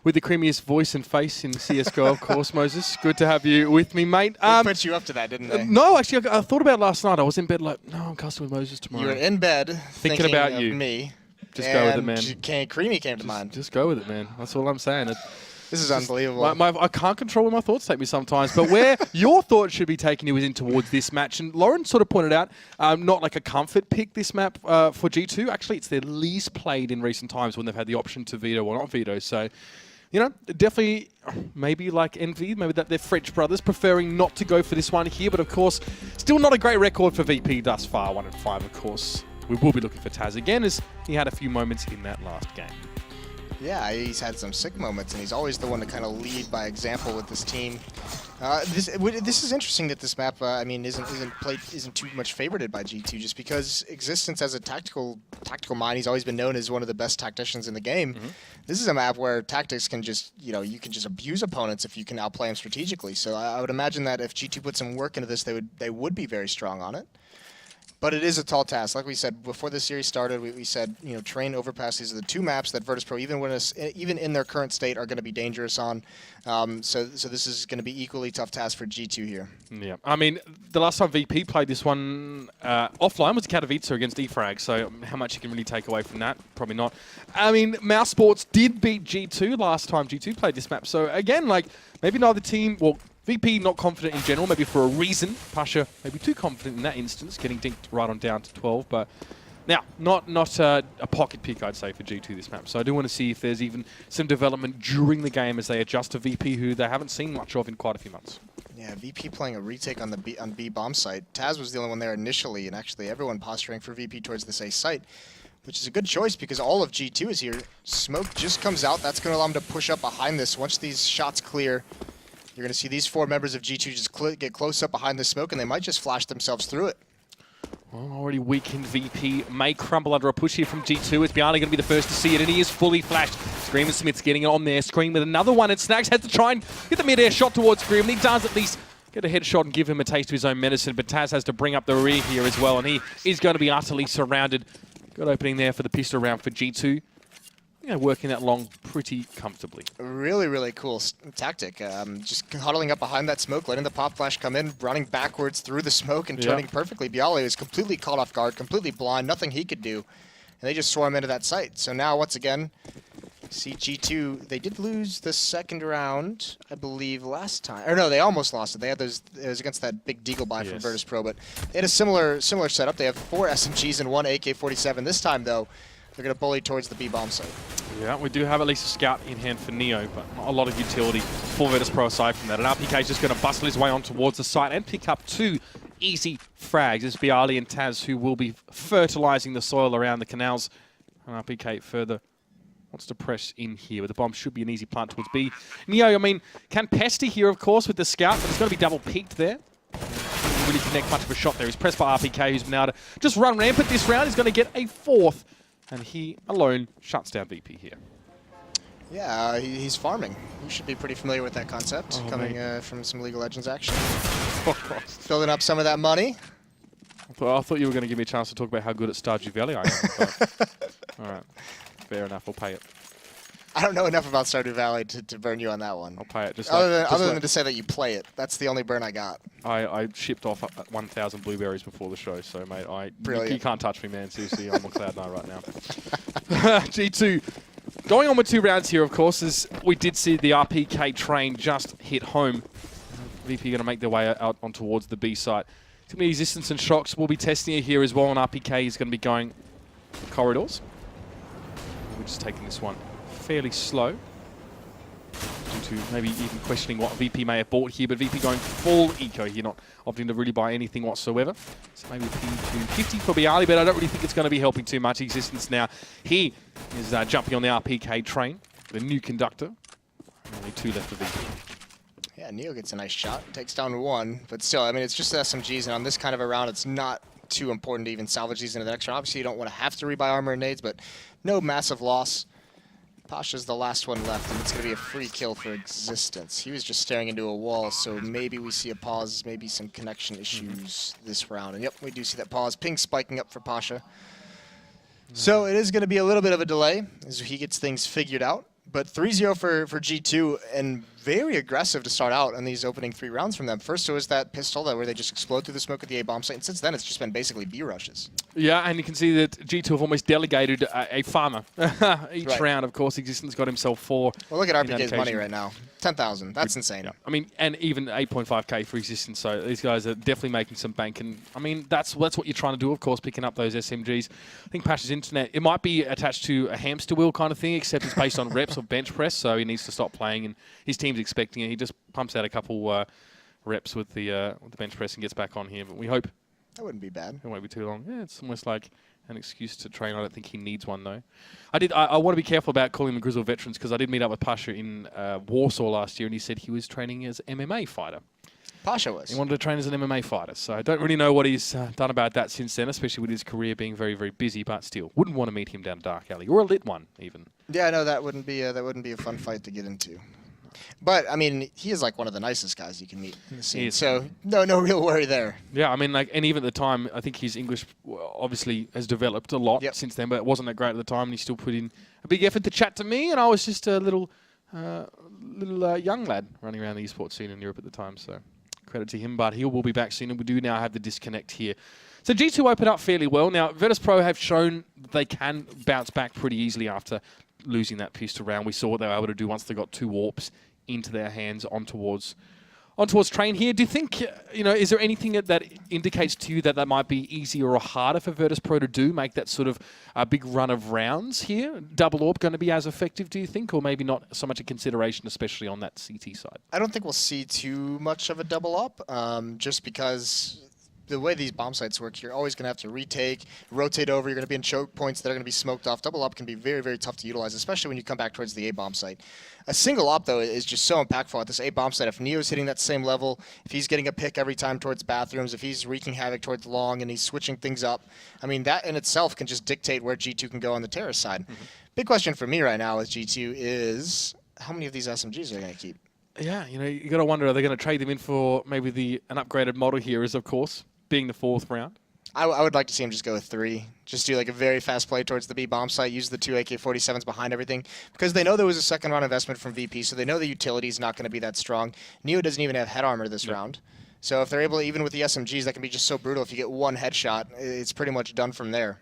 with the creamiest voice and face in CSGO, of course, Moses. Good to have you with me, mate. They put you up to that, didn't they? No, actually, I thought about it last night. I was in bed like, no, I'm casting with Moses tomorrow. You were in bed thinking about of you. me. Just go with it, man. Creamy came to mind. Just go with it, man. That's all I'm saying. This is unbelievable. I can't control where my thoughts take me sometimes, but where your thoughts should be taking you is in towards this match. And Lauren sort of pointed out, not like a comfort pick, this map for G2. Actually, it's their least played in recent times when they've had the option to veto or not veto. So, you know, definitely maybe like Envy, maybe that they're French brothers, preferring not to go for this one here. But of course, still not a great record for VP thus far, 1-5, of course. We will be looking for Taz again, as he had a few moments in that last game. Yeah, he's had some sick moments, and he's always the one to kind of lead by example with this team. This is interesting that this map, I mean, isn't too much favorited by G2, just because Existence as a tactical mind, he's always been known as one of the best tacticians in the game. This is a map where tactics can just, you know, you can just abuse opponents if you can outplay them strategically. So I would imagine that if G2 put some work into this, they would be very strong on it. But it is a tall task. Like we said, before the series started, we said, you know, Train, Overpass, these are the two maps that Virtus.Pro, even in their current state, are going to be dangerous on. So this is going to be equally tough task for G2 here. Yeah, I mean, the last time VP played this one offline was Katowice against eFrag, so how much you can really take away from that? Probably not. I mean, Mouse Sports did beat G2 last time G2 played this map, so again, like, maybe neither team, well, VP not confident in general, maybe for a reason. Pasha maybe too confident in that instance, getting dinked right on down to 12. But now, not a pocket pick, I'd say, for G2 this map. So I do want to see if there's even some development during the game as they adjust to VP, who they haven't seen much of in quite a few months. Yeah, VP playing a retake on the B bomb site. Taz was the only one there initially, and actually everyone posturing for VP towards this A site, which is a good choice because all of G2 is here. Smoke just comes out. That's going to allow them to push up behind this. Once these shots clear, you're going to see these four members of G2 just get close up behind the smoke, and they might just flash themselves through it. Well, already weakened VP may crumble under a push here from G2. It's Bialy going to be the first to see it, and he is fully flashed. Scream and Smith's getting it on there. Scream with another one, and Snags has to try and get the mid-air shot towards Scream, and he does at least get a headshot and give him a taste of his own medicine, but Taz has to bring up the rear here as well, and he is going to be utterly surrounded. Good opening there for the pistol round for G2. Yeah, working that long pretty comfortably. Really, really cool tactic. Just huddling up behind that smoke, letting the pop flash come in, running backwards through the smoke and turning perfectly. Bialy was completely caught off guard, completely blind, nothing he could do. And they just swarm into that site. So now, once again, see G2, they did lose the second round, I believe, last time. Or no, they almost lost it. They had those, it was against that big Deagle buy from Virtus.Pro, but they had a similar setup. They have 4 SMGs and 1 AK-47. This time, though, they're going to bully towards the B-bomb site. Yeah, we do have at least a scout in hand for Neo, but not a lot of utility for Virtus.Pro aside from that. And RPK is just going to bustle his way on towards the site and pick up 2 easy frags. It's Bialy and Taz who will be fertilizing the soil around the canals. And RPK further wants to press in here, but the bomb should be an easy plant towards B. Neo, I mean, can Pester here, of course, with the scout, but it's going to be double peaked there. Doesn't really connect much of a shot there. He's pressed by RPK, who's been able to just run rampant this round. He's going to get a 4th. And he alone shuts down VP here. Yeah, he's farming. You should be pretty familiar with that concept, coming from some League of Legends action. Building up some of that money. I thought you were going to give me a chance to talk about how good at Stardew Valley I am. All right, fair enough. I'll pay it. I don't know enough about Stardew Valley to burn you on that one. I'll pay it. Other than to say that you play it. That's the only burn I got. I shipped off 1,000 blueberries before the show, so mate, you can't touch me, man. Seriously, I'm on cloud 9 right now. G2 going on with 2 rounds here, of course, as we did see the RPK train just hit home. VP going to make their way out on towards the B site. It's going to be Existence and Shocks. We'll be testing it here as well, and RPK is going to be going corridors. We're just taking this one fairly slow due to maybe even questioning what VP may have bought here, but VP going full eco here, not opting to really buy anything whatsoever. So maybe P250 for Bialy, but I don't really think it's going to be helping too much. Existence now, he is jumping on the RPK train, the new conductor. Only 2 left for VP. Yeah, Neo gets a nice shot, takes down 1, but still, I mean, it's just SMGs, and on this kind of a round, it's not too important to even salvage these into the next round. Obviously, you don't want to have to rebuy armor and nades, but no massive loss. Pasha's the last one left, and it's going to be a free kill for Existence. He was just staring into a wall, so maybe we see a pause, maybe some connection issues this round. And yep, we do see that pause. Ping spiking up for Pasha. So it is going to be a little bit of a delay as he gets things figured out. But 3-0 for G2, and very aggressive to start out on these opening 3 rounds from them. First, it was that pistol where they just explode through the smoke at the A bomb site, and since then, it's just been basically B rushes. Yeah, and you can see that G2 have almost delegated a farmer each round. Of course, Existence got himself 4. Well, look at RPK's money right now. 10,000. That's insane. Yeah. I mean, and even 8.5k for Existence. So these guys are definitely making some bank. And I mean, that's what you're trying to do, of course, picking up those SMGs. I think Pasha's internet, it might be attached to a hamster wheel kind of thing, except it's based on reps of bench press. So he needs to stop playing, and his team's expecting it. He just pumps out a couple reps with the bench press and gets back on here. But we hope that wouldn't be bad. It won't be too long. Yeah, it's almost like an excuse to train. I don't think he needs one, though. I want to be careful about calling them grizzled veterans, because I did meet up with Pasha in Warsaw last year, and he said he was training as an MMA fighter. Pasha was. He wanted to train as an MMA fighter, so I don't really know what he's done about that since then, especially with his career being very, very busy, but still, wouldn't want to meet him down a dark alley, or a lit one, even. Yeah, no, that wouldn't be a fun fight to get into. But, I mean, he is like one of the nicest guys you can meet in the scene, so no real worry there. Yeah, I mean, like, and even at the time, I think his English obviously has developed a lot since then, but it wasn't that great at the time, and he still put in a big effort to chat to me, and I was just a little young lad running around the esports scene in Europe at the time, so credit to him, but he will be back soon, and we do now have the disconnect here. So G2 open up fairly well. Now, Virtus.Pro have shown they can bounce back pretty easily after losing that pistol round. We saw what they were able to do once they got 2 warps into their hands on towards train here. Do you think, is there anything that indicates to you that might be easier or harder for Virtus.Pro to do, make that sort of big run of rounds here? Double AWP going to be as effective, do you think, or maybe not so much a consideration, especially on that CT side? I don't think we'll see too much of a double up, just because the way these bomb sites work, you're always going to have to retake, rotate over. You're going to be in choke points that are going to be smoked off. Double up can be very, very tough to utilize, especially when you come back towards the A bomb site. A single op, though, is just so impactful at this A bomb site. If Neo's hitting that same level, if he's getting a pick every time towards bathrooms, if he's wreaking havoc towards long and he's switching things up, I mean, that in itself can just dictate where G2 can go on the terrorist side. Big question for me right now with G2 is how many of these SMGs are they going to keep? Yeah, you got to wonder, are they going to trade them in for maybe an upgraded model here, is, of course, being the 4th round? I would like to see him just go with 3. Just do like a very fast play towards the B bomb site, use the 2 AK-47s behind everything, because they know there was a second round investment from VP, so they know the utility is not going to be that strong. Neo doesn't even have head armor this round. So if they're able to, even with the SMGs, that can be just so brutal. If you get 1 headshot, it's pretty much done from there.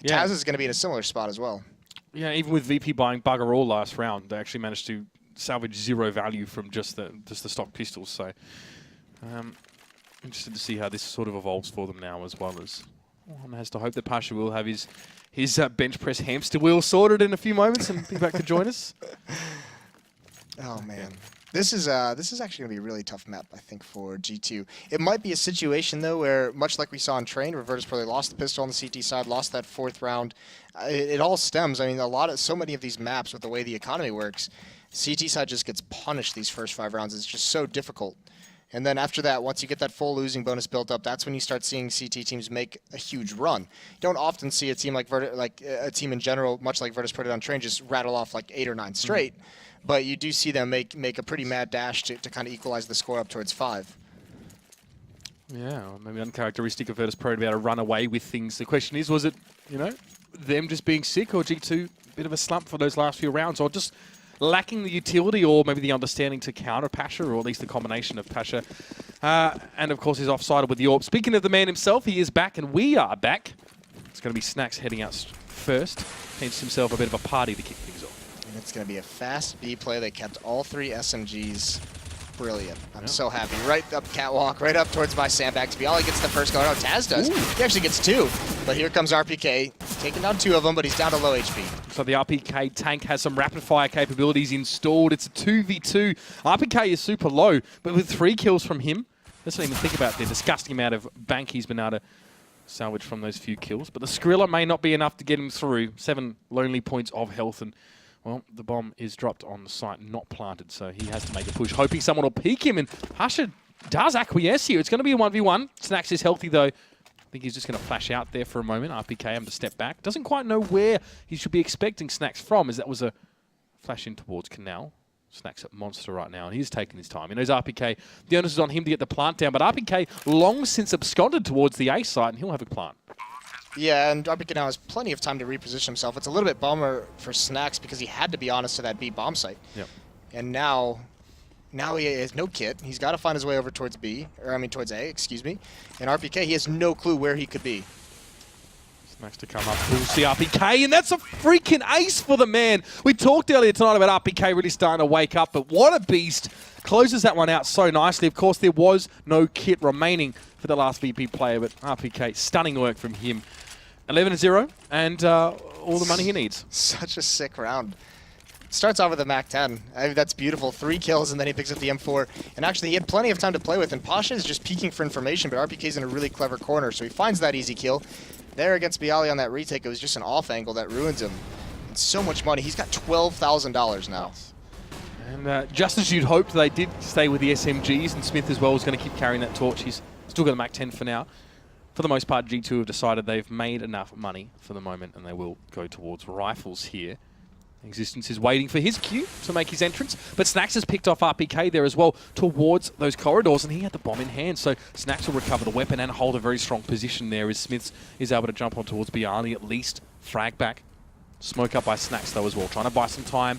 Yeah. Taz is going to be in a similar spot as well. Yeah, even with VP buying bugger all last round, they actually managed to salvage 0 value from just the stock pistols. So interested to see how this sort of evolves for them now, as well as one has to hope that Pasha will have his bench press hamster wheel sorted in a few moments and be back to join us. Oh man, this is actually gonna be a really tough map, I think, for G2. It might be a situation though where, much like we saw in Train, where Virtus.Pro lost the pistol on the CT side, lost that 4th round. It all stems. I mean, so many of these maps with the way the economy works, CT side just gets punished these first 5 rounds. It's just so difficult. And then after that, once you get that full losing bonus built up, that's when you start seeing CT teams make a huge run. You don't often see a team like a team in general, much like Virtus.Pro did on Train, just rattle off like 8 or 9 straight. But you do see them make a pretty mad dash to kind of equalize the score up towards 5. Yeah, well, maybe uncharacteristic of Virtus.Pro to be able to run away with things. The question is, was it, them just being sick, or G2 a bit of a slump for those last few rounds, or just lacking the utility or maybe the understanding to counter Pasha, or at least the combination of Pasha. And, of course, he's offsided with the AWP. Speaking of the man himself, he is back, and we are back. It's going to be Snacks heading out first. Paints himself a bit of a party to kick things off. And it's going to be a fast B play. They kept all 3 SMGs. Brilliant. I'm so happy. Right up catwalk, right up towards my sandbag. Tabiali gets the first go. No, Taz does. Ooh. He actually gets 2. But here comes RPK, taking down 2 of them, but he's down to low HP. So the RPK tank has some rapid-fire capabilities installed. It's a 2v2. RPK is super low, but with 3 kills from him, let's not even think about the disgusting amount of bank he's been able to salvage from those few kills. But the Skrilla may not be enough to get him through. 7 lonely points of health, and well, the bomb is dropped on the site, not planted, so he has to make a push, hoping someone will peek him, and Pasha does acquiesce here. It's going to be a 1v1. Snacks is healthy, though. I think he's just going to flash out there for a moment. RPK having to step back. Doesn't quite know where he should be expecting Snacks from, as that was a flash in towards Canal. Snacks at Monster right now, and he's taking his time. He knows RPK, the onus is on him to get the plant down, but RPK long since absconded towards the A site, and he'll have a plant. Yeah, and RPK now has plenty of time to reposition himself. It's a little bit bummer for Snacks because he had to be honest to that B bomb site. Yep. And now he has no kit. He's got to find his way over towards towards A, excuse me. And RPK, he has no clue where he could be. Snacks to come up, pulls the RPK, and that's a freaking ace for the man. We talked earlier tonight about RPK really starting to wake up, but what a beast. Closes that one out so nicely. Of course, there was no kit remaining for the last VP player, but RPK, stunning work from him. 11-0, and all the money he needs. Such a sick round. Starts off with a Mac-10. I mean, that's beautiful. 3 kills, and then he picks up the M4. And actually, he had plenty of time to play with, and Pasha is just peeking for information, but RPK's in a really clever corner, so he finds that easy kill. There against Bialy on that retake, it was just an off angle that ruins him. And so much money. He's got $12,000 now. And just as you'd hoped, they did stay with the SMGs, and Smith as well is going to keep carrying that torch. He's still got a Mac-10 for now. For the most part, G2 have decided they've made enough money for the moment, and they will go towards rifles here. Existence is waiting for his cue to make his entrance, but Snacks has picked off RPK there as well towards those corridors, and he had the bomb in hand, so Snacks will recover the weapon and hold a very strong position there as Smiths is able to jump on towards Bialy, at least frag back. Smoke up by Snacks though as well, trying to buy some time.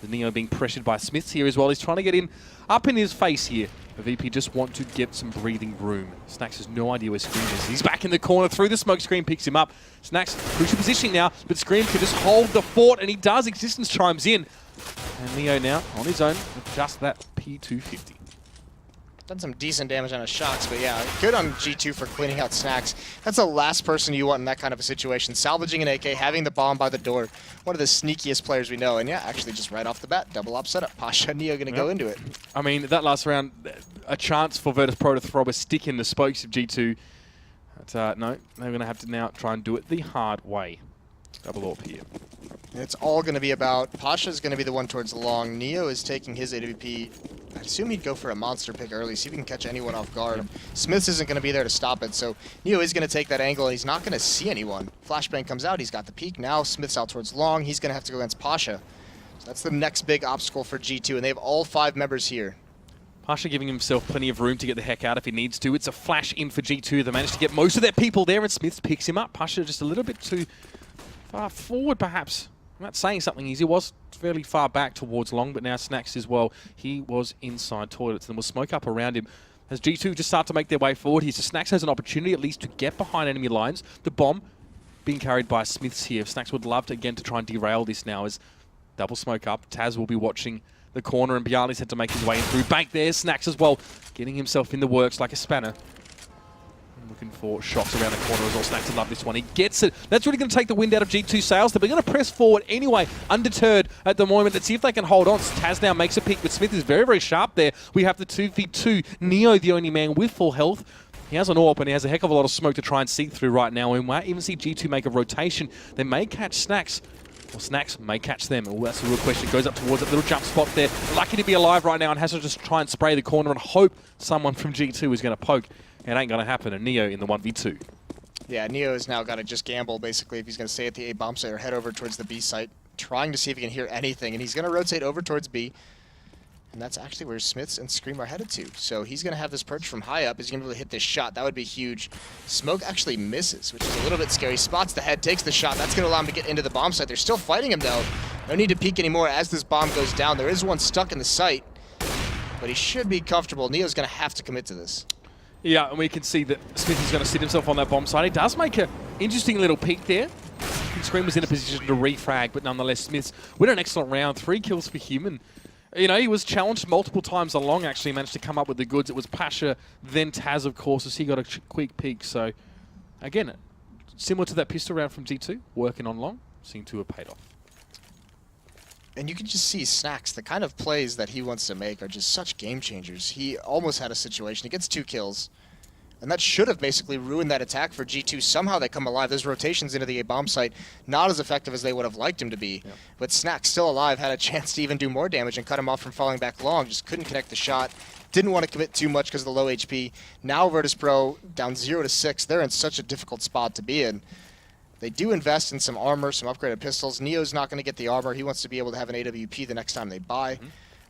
The Neo being pressured by Smiths here as well. He's trying to get in up in his face here. The VP just want to get some breathing room. Snacks has no idea where Scream is. He's back in the corner through the smoke. Scream picks him up. Snacks, crucial positioning now, but Scream can just hold the fort, and he does. Existence chimes in. And Neo now on his own with just that P250. Done some decent damage on his shots, but yeah, good on G2 for cleaning out Snacks. That's the last person you want in that kind of a situation. Salvaging an AK, having the bomb by the door. One of the sneakiest players we know. And yeah, actually just right off the bat, double op setup. Pasha and Neo going to go into it. I mean, that last round, a chance for Virtus.Pro to throw a stick in the spokes of G2. But no, they're going to have to now try and do it the hard way. Double AWP here. It's all going to be about, Pasha's going to be the one towards the long. Neo is taking his AWP. I assume he'd go for a monster pick early, see if he can catch anyone off guard. Yep. Smiths isn't going to be there to stop it, so Neo is going to take that angle, and he's not going to see anyone. Flashbang comes out, he's got the peek. Now Smith's out towards long, he's going to have to go against Pasha. So that's the next big obstacle for G2, and they have all 5 members here. Pasha giving himself plenty of room to get the heck out if he needs to. It's a flash in for G2. They managed to get most of their people there, and Smiths picks him up. Pasha just a little bit too far forward, perhaps. I'm not saying something easy. He was fairly far back towards long, but now Snacks as well. He was inside toilets, and we'll smoke up around him. As G2 just start to make their way forward here, so Snacks has an opportunity at least to get behind enemy lines. The bomb being carried by Smiths here. Snacks would love to, again, to try and derail this now as double smoke up. Taz will be watching the corner, and Bialy's had to make his way in through. Bank there, Snacks as well, getting himself in the works like a spanner. Looking for shots around the corner as well. Snacks would love this one. He gets it. That's really going to take the wind out of G2 sails. They're going to press forward anyway, undeterred at the moment. Let's see if they can hold on. Taz now makes a pick, but Smith is very, very sharp there. We have the 2v2. Neo, the only man with full health. He has an AWP, and he has a heck of a lot of smoke to try and see through right now. We might even see G2 make a rotation. They may catch Snacks. Or Snacks may catch them. Oh, that's a real question. Goes up towards that little jump spot there. Lucky to be alive right now and has to just try and spray the corner and hope someone from G2 is going to poke. It ain't going to happen. And Neo in the 1v2. Yeah, Neo has now got to just gamble, basically, if he's going to stay at the A bomb site or head over towards the B site, trying to see if he can hear anything. And he's going to rotate over towards B. And that's actually where Smiths and Scream are headed to. So he's going to have this perch from high up. He's going to be able to hit this shot. That would be huge. Smoke actually misses, which is a little bit scary. Spots the head, takes the shot. That's going to allow him to get into the bomb site. They're still fighting him, though. No need to peek anymore as this bomb goes down. There is one stuck in the site, but he should be comfortable. Neo's going to have to commit to this. Yeah, and we can see that Smith is going to sit himself on that bomb site. He does make an interesting little peek there. Scream was in a position to refrag, but nonetheless, Smith's with an excellent round. 3 kills for him, and you know, he was challenged multiple times along, actually managed to come up with the goods. It was Pasha, then Taz, of course, as he got a quick peek. So, again, similar to that pistol round from G2, working on long, seemed to have paid off. And you can just see Snacks, the kind of plays that he wants to make are just such game changers. He almost had a situation. He gets 2 kills. And that should have basically ruined that attack for G2. Somehow they come alive. Those rotations into the A bomb site, not as effective as they would have liked him to be. Yep. But Snacks, still alive, had a chance to even do more damage and cut him off from falling back long. Just couldn't connect the shot. Didn't want to commit too much because of the low HP. Now Virtus.Pro down 0-6. They're in such a difficult spot to be in. They do invest in some armor, some upgraded pistols. Neo's not going to get the armor. He wants to be able to have an AWP the next time they buy. Mm-hmm.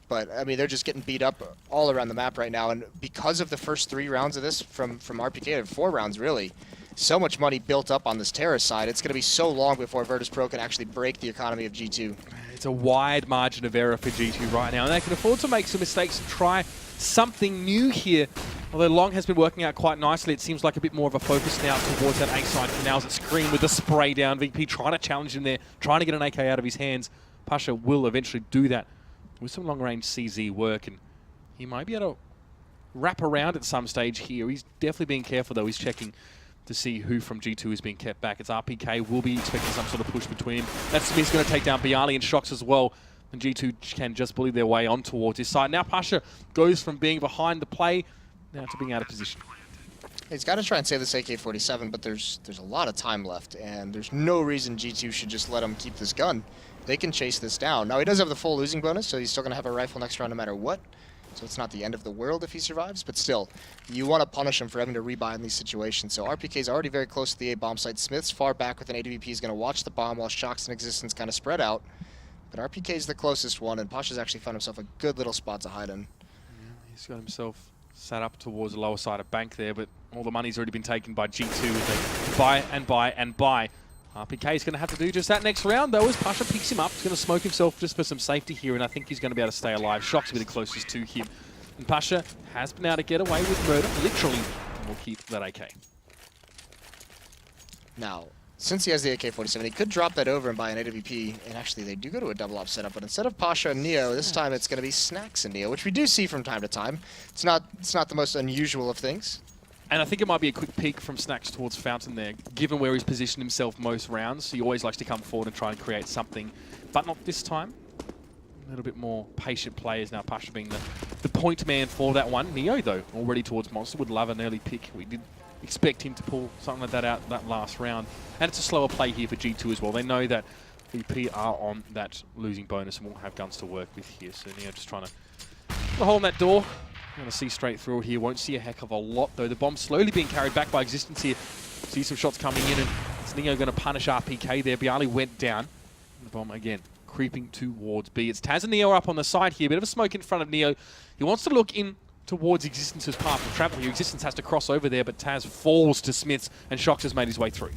But, I mean, they're just getting beat up all around the map right now. And because of the first 3 rounds of this from RPK, or 4 rounds, really, so much money built up on this terrorist side. It's going to be so long before Virtus.Pro can actually break the economy of G2. It's a wide margin of error for G2 right now, and they can afford to make some mistakes and try something new here. Although Long has been working out quite nicely, it seems like a bit more of a focus now towards that A side. Now as it Scream with the spray down. VP trying to challenge him there, trying to get an AK out of his hands. Pasha will eventually do that with some long-range CZ work, and he might be able to wrap around at some stage here. He's definitely being careful, though. He's checking to see who from G2 is being kept back. It's RPK. Will be expecting some sort of push between him. That Smith's going to take down Bialy and Shocks as well. And G2 can just bully their way on towards his side. Now Pasha goes from being behind the play now to being out of position. He's got to try and save this AK-47, but there's a lot of time left, and there's no reason G2 should just let him keep this gun. They can chase this down. Now, he does have the full losing bonus, so he's still going to have a rifle next round no matter what. So it's not the end of the world if he survives, but still, you want to punish him for having to rebuy in these situations. So RPK is already very close to the A bomb site. Smith's far back with an AWP. He's going to watch the bomb while Shocks and Existence kind of spread out. But RPK is the closest one, and Pasha's actually found himself a good little spot to hide in. Yeah, he's got himself sat up towards the lower side of bank there, but all the money's already been taken by G2 as they buy and buy and buy. RPK is going to have to do just that next round, though, as Pasha picks him up. He's going to smoke himself just for some safety here, and I think he's going to be able to stay alive. Shocks will be the closest to him. And Pasha has been able to get away with murder, literally, and will keep that AK. Now, since he has the AK-47, he could drop that over and buy an AWP, and actually they do go to a double op setup, but instead of Pasha and Neo, this time it's going to be Snacks and Neo, which we do see from time to time. It's not the most unusual of things. And I think it might be a quick peek from Snacks towards Fountain there, given where he's positioned himself most rounds. He always likes to come forward and try and create something, but not this time. A little bit more patient players now, Pasha being the point man for that one. Neo, though, already towards Monster, would love an early pick. We did expect him to pull something like that out that last round. And it's a slower play here for G2 as well. They know that VP are on that losing bonus and won't have guns to work with here. So Neo just trying to put a hole in that door. Going to see straight through here. Won't see a heck of a lot, though. The bomb's slowly being carried back by Existence here. See some shots coming in, and it's Neo going to punish RPK there. Bialy went down. The bomb, again, creeping towards B. It's Taz and Neo up on the side here. Bit of a smoke in front of Neo. He wants to look in towards Existence's path of travel here. Existence has to cross over there, but Taz falls to Smith's, and Shocks has made his way through.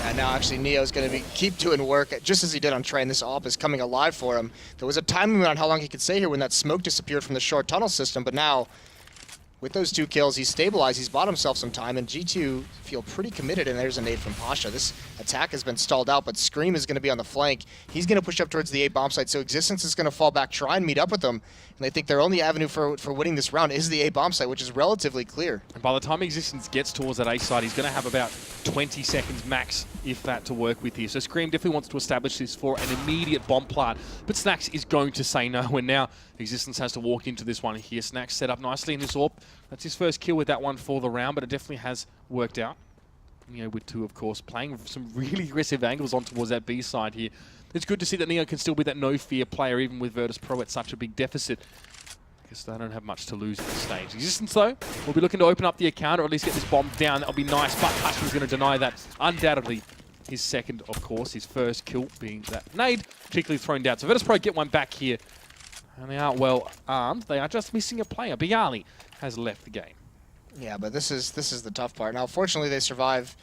And now actually Neo's going to keep doing work just as he did on Train. This AWP is coming alive for him. There was a time limit on how long he could stay here when that smoke disappeared from the short tunnel system, but now with those 2 kills, he's stabilized, he's bought himself some time, and G2 feel pretty committed, and there's a nade from Pasha. This attack has been stalled out, but Scream is going to be on the flank. He's going to push up towards the A bomb site, so Existence is going to fall back, try and meet up with them, and they think their only avenue for winning this round is the A bomb site, which is relatively clear. And by the time Existence gets towards that A side, he's going to have about 20 seconds max, if that, to work with here. So Scream definitely wants to establish this for an immediate bomb plant, but Snacks is going to say no, and now Existence has to walk into this one here. Snacks set up nicely in his AWP. That's his first kill with that one for the round, but it definitely has worked out. Neo with 2, of course, playing some really aggressive angles on towards that B side here. It's good to see that Neo can still be that no-fear player, even with Virtus.Pro at such a big deficit. I guess they don't have much to lose at this stage. Existence, though, will be looking to open up the account, or at least get this bomb down. That'll be nice, but Pasha's going to deny that. Undoubtedly, his second, of course, his first kill being that nade, particularly thrown down. So Virtus.Pro get one back here, and they aren't well armed. They are just missing a player. Bialy has left the game. Yeah, but this is the tough part. Now, fortunately, they survive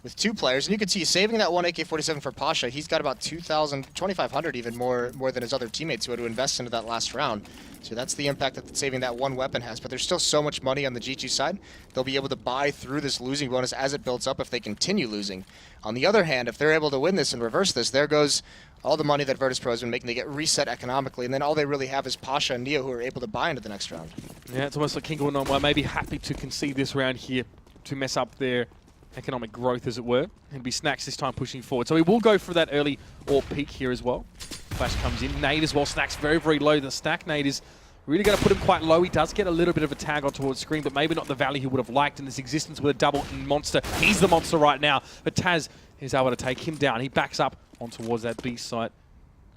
with 2 players, and you can see saving that one AK-47 for Pasha. He's got about 2,500 even more than his other teammates who had to invest into that last round. So that's the impact that saving that one weapon has. But there's still so much money on the G2 side. They'll be able to buy through this losing bonus as it builds up if they continue losing. On the other hand, if they're able to win this and reverse this, there goes all the money that Virtus.Pro has been making. They get reset economically, and then all they really have is Pasha and Neo who are able to buy into the next round. Yeah, it's almost like Kinguin are maybe happy to concede this round here to mess up their economic growth, as it were, and be Snacks this time pushing forward. So he will go for that early AWP peak here as well. Flash comes in. Nade as well. Snacks very, very low. The stack nade is really going to put him quite low. He does get a little bit of a tag on towards Screen, but maybe not the value he would have liked in this Existence with a double Monster. He's the monster right now, but Taz is able to take him down. He backs up on towards that B site.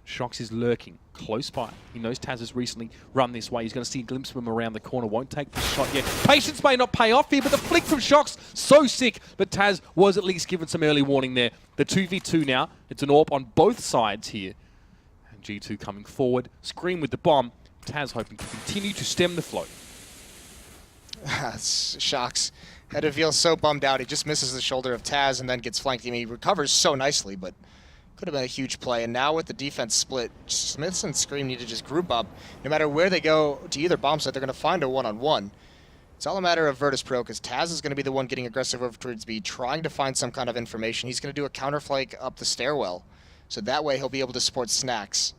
Shocks is lurking close by. He knows Taz has recently run this way. He's going to see a glimpse of him around the corner. Won't take the shot yet. Patience may not pay off here, but the flick from Shocks, so sick. But Taz was at least given some early warning there. The 2v2 now. It's an AWP on both sides here. And G2 coming forward. Scream with the bomb. Taz hoping to continue to stem the flow. Shocks Had to feel so bummed out. He just misses the shoulder of Taz and then gets flanked. I mean, he recovers so nicely, but could have been a huge play. And now with the defense split, Smiths and Scream need to just group up. No matter where they go to either bomb site, they're going to find a one-on-one. It's all a matter of Virtus.Pro because Taz is going to be the one getting aggressive over towards B, trying to find some kind of information. He's going to do a counterflank up the stairwell. So that way he'll be able to support Snacks.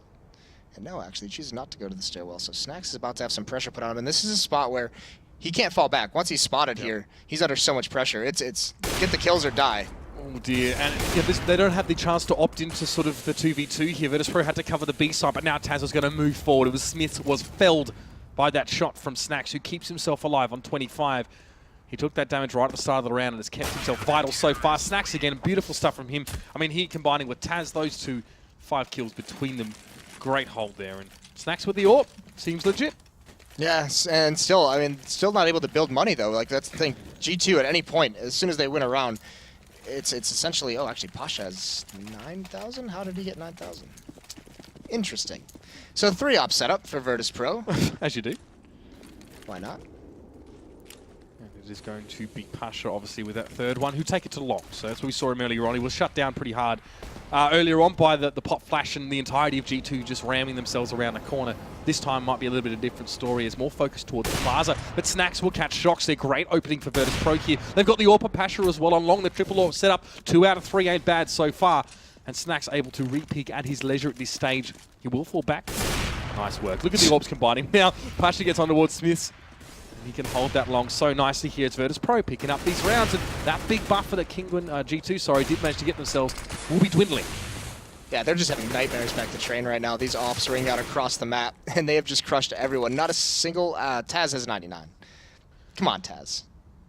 And no, actually, he chooses not to go to the stairwell. So Snacks is about to have some pressure put on him. And this is a spot where he can't fall back. Once he's spotted here, he's under so much pressure. It's get the kills or die. Oh dear, and yeah, they don't have the chance to opt into sort of the 2v2 here. Virtus.Pro had to cover the B side, but now Taz is going to move forward. It was Smith was felled by that shot from Snacks, who keeps himself alive on 25. He took that damage right at the start of the round and has kept himself vital so far. Snacks again, beautiful stuff from him. I mean, he combining with Taz, those two, 5 kills between them. Great hold there, and Snacks with the AWP, seems legit. Yes, and still, I mean, still not able to build money though. Like that's the thing. G2 at any point, as soon as they win a round, it's essentially. Oh, actually, Pasha has 9,000. How did he get 9,000? Interesting. So 3-op setup for Virtus.Pro. As you do. Why not? And it is going to be Pasha, obviously, with that third one, who take it to long. So that's what we saw him earlier on. He was shut down pretty hard earlier on by the pop flash and the entirety of G2 just ramming themselves around the corner. This time might be a little bit of a different story. It's more focused towards the plaza, but Snacks will catch shocks. They're great opening for Virtus.Pro here. They've got the Overpass as well on long. The triple AWP setup. 2 out of 3 ain't bad so far. And Snacks able to re-peek at his leisure at this stage. He will fall back. Nice work. Look at the AWPs combining. Now, Pasha gets on towards Smiths. He can hold that long so nicely here. It's Virtus.Pro picking up these rounds, and that big buffer that Kinguin, G2, did manage to get themselves will be dwindling. Yeah, they're just having nightmares back to train right now. These ops ring out across the map, and they have just crushed everyone. Not a single... Taz has 99. Come on, Taz.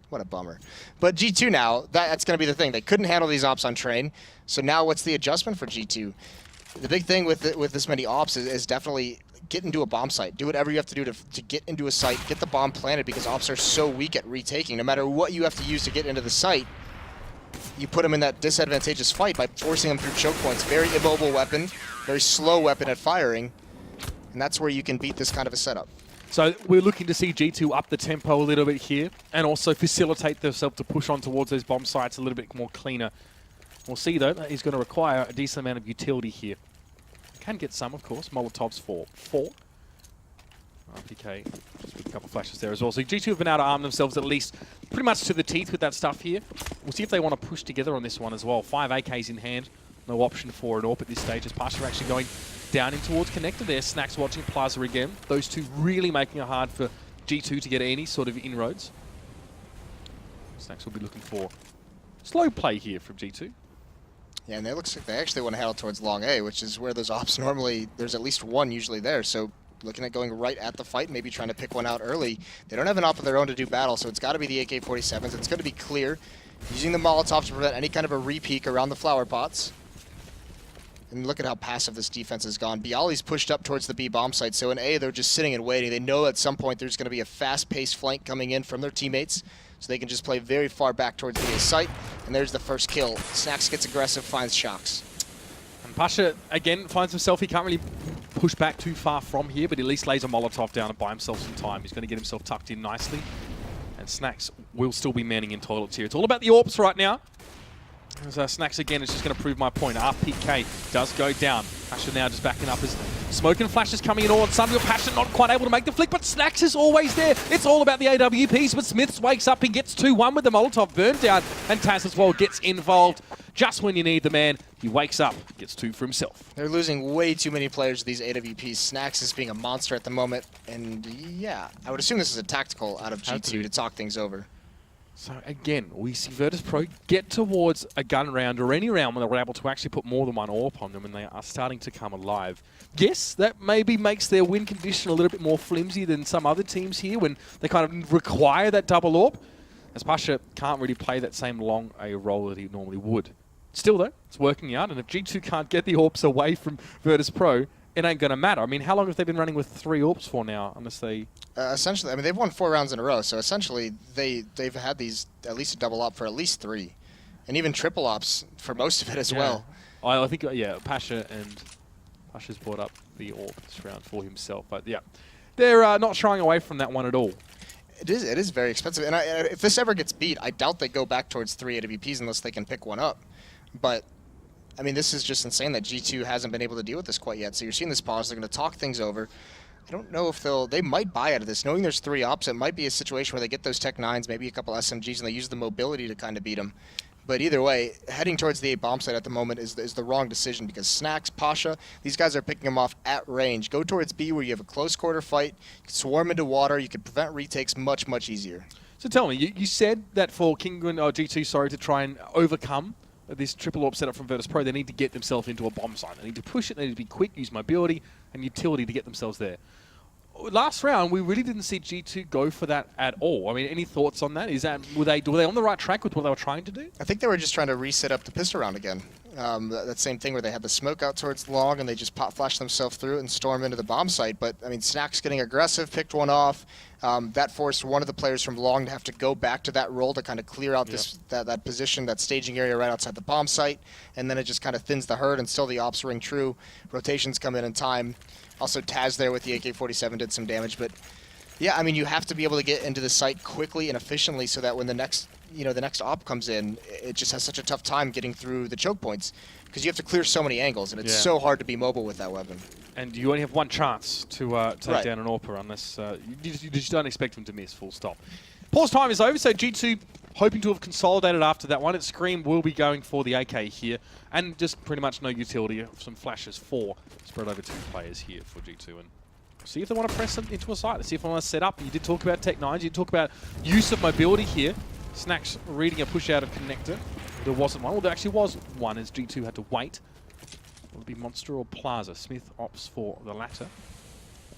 What a bummer. But G2 now, that's going to be the thing. They couldn't handle these ops on train, so now what's the adjustment for G2? The big thing with this many ops is definitely get into a bomb site. Do whatever you have to do to get into a site, get the bomb planted, because ops are so weak at retaking. No matter what you have to use to get into the site, you put them in that disadvantageous fight by forcing them through choke points. Very immobile weapon, very slow weapon at firing, and that's where you can beat this kind of a setup. So we're looking to see G2 up the tempo a little bit here and also facilitate themselves to push on towards those bomb sites a little bit more cleaner. We'll see, though, that he's going to require a decent amount of utility here. Can get some, of course. Molotovs for 4. RPK, just with a couple of flashes there as well. So G2 have been able to arm themselves at least pretty much to the teeth with that stuff here. We'll see if they want to push together on this one as well. 5 AKs in hand. No option for an AWP at this stage, as Pasha actually going down in towards connector there. Snacks watching Plaza again. Those two really making it hard for G2 to get any sort of inroads. Snacks will be looking for slow play here from G2. Yeah, and it looks like they actually want to handle towards long A, which is where those ops normally, there's at least one usually there. So looking at going right at the fight, maybe trying to pick one out early. They don't have an op of their own to do battle, so it's got to be the AK-47s. It's going to be clear, using the Molotov to prevent any kind of a re-peek around the flower pots. And look at how passive this defense has gone. Bialy's pushed up towards the B bomb site, so in A, they're just sitting and waiting. They know at some point there's going to be a fast-paced flank coming in from their teammates, so they can just play very far back towards the A site. And there's the first kill. Snacks gets aggressive, finds shocks. And Pasha, again, finds himself, he can't really push back too far from here, but at least lays a Molotov down and buy himself some time. He's going to get himself tucked in nicely. And Snacks will still be manning in toilets here. It's all about the AWPs right now. As Snacks again is just going to prove my point. RPK does go down. Pasha now just backing up as smoke and flashes coming in all on Sunreal. Pasha not quite able to make the flick, but Snacks is always there. It's all about the AWPs, but Smiths wakes up and gets 2-1 with the Molotov burn down, and Taz as well gets involved. Just when you need the man, he wakes up, gets 2 for himself. They're losing way too many players to these AWPs. Snacks is being a monster at the moment, and yeah, I would assume this is a tactical out of G2 to talk things over. So again, we see Virtus.Pro get towards a gun round or any round when they're able to actually put more than one AWP on them, and they are starting to come alive. Yes, that maybe makes their win condition a little bit more flimsy than some other teams here when they kind of require that double AWP, as Pasha can't really play that same long A role that he normally would. Still though, it's working out, and if G2 can't get the AWPs away from Virtus.Pro, it ain't going to matter. I mean, how long have they been running with 3 AWPs for now, unless they... essentially, I mean, they've won 4 rounds in a row, so essentially they've had these at least a double op for at least 3. And even triple ops for most of it as well. I think, yeah, Pasha's brought up the AWP this round for himself. But yeah, they're not shying away from that one at all. It is very expensive. And if this ever gets beat, I doubt they go back towards 3 AWPs unless they can pick one up. But, I mean, this is just insane that G2 hasn't been able to deal with this quite yet. So you're seeing this pause. They're going to talk things over. I don't know if they might buy out of this. Knowing there's 3 ops, it might be a situation where they get those Tech 9s, maybe a couple SMGs, and they use the mobility to kind of beat them. But either way, heading towards the A bomb site at the moment is the wrong decision because Snacks, Pasha, these guys are picking them off at range. Go towards B where you have a close quarter fight, you can swarm into water, you can prevent retakes much, much easier. So tell me, you said that for Kinguin, or G2, sorry, to try and overcome this triple AWP setup from Virtus.Pro, they need to get themselves into a bomb site. They need to push it, they need to be quick, use mobility and utility to get themselves there. Last round, we really didn't see G2 go for that at all. I mean, any thoughts on that? Were they on the right track with what they were trying to do? I think they were just trying to reset up the pistol round again. That same thing where they had the smoke out towards long and they just pop flash themselves through it and storm into the bomb site. But, I mean, Snacks getting aggressive, picked one off. That forced one of the players from long to have to go back to that role to kind of clear out that position, that staging area right outside the bomb site. And then it just kind of thins the herd and still the ops ring true. Rotations come in time. Also, Taz there with the AK-47 did some damage, but yeah, I mean, you have to be able to get into the site quickly and efficiently so that when the next op comes in, it just has such a tough time getting through the choke points because you have to clear so many angles, and it's so hard to be mobile with that weapon. And you only have one chance to take down an AWPer unless you just don't expect him to miss, full stop. Pause time is over, so G2 hoping to have consolidated after that one. Scream will be going for the AK here, and just pretty much no utility. Some flashes spread over 2 players here for G2, and see if they want to press them into a site. Let's see if they want to set up. You did talk about Tech 9s, you did talk about use of mobility here. Snacks reading a push out of connector. There wasn't one. Well, there actually was one as G2 had to wait. Will it be Monster or Plaza? Smith opts for the latter.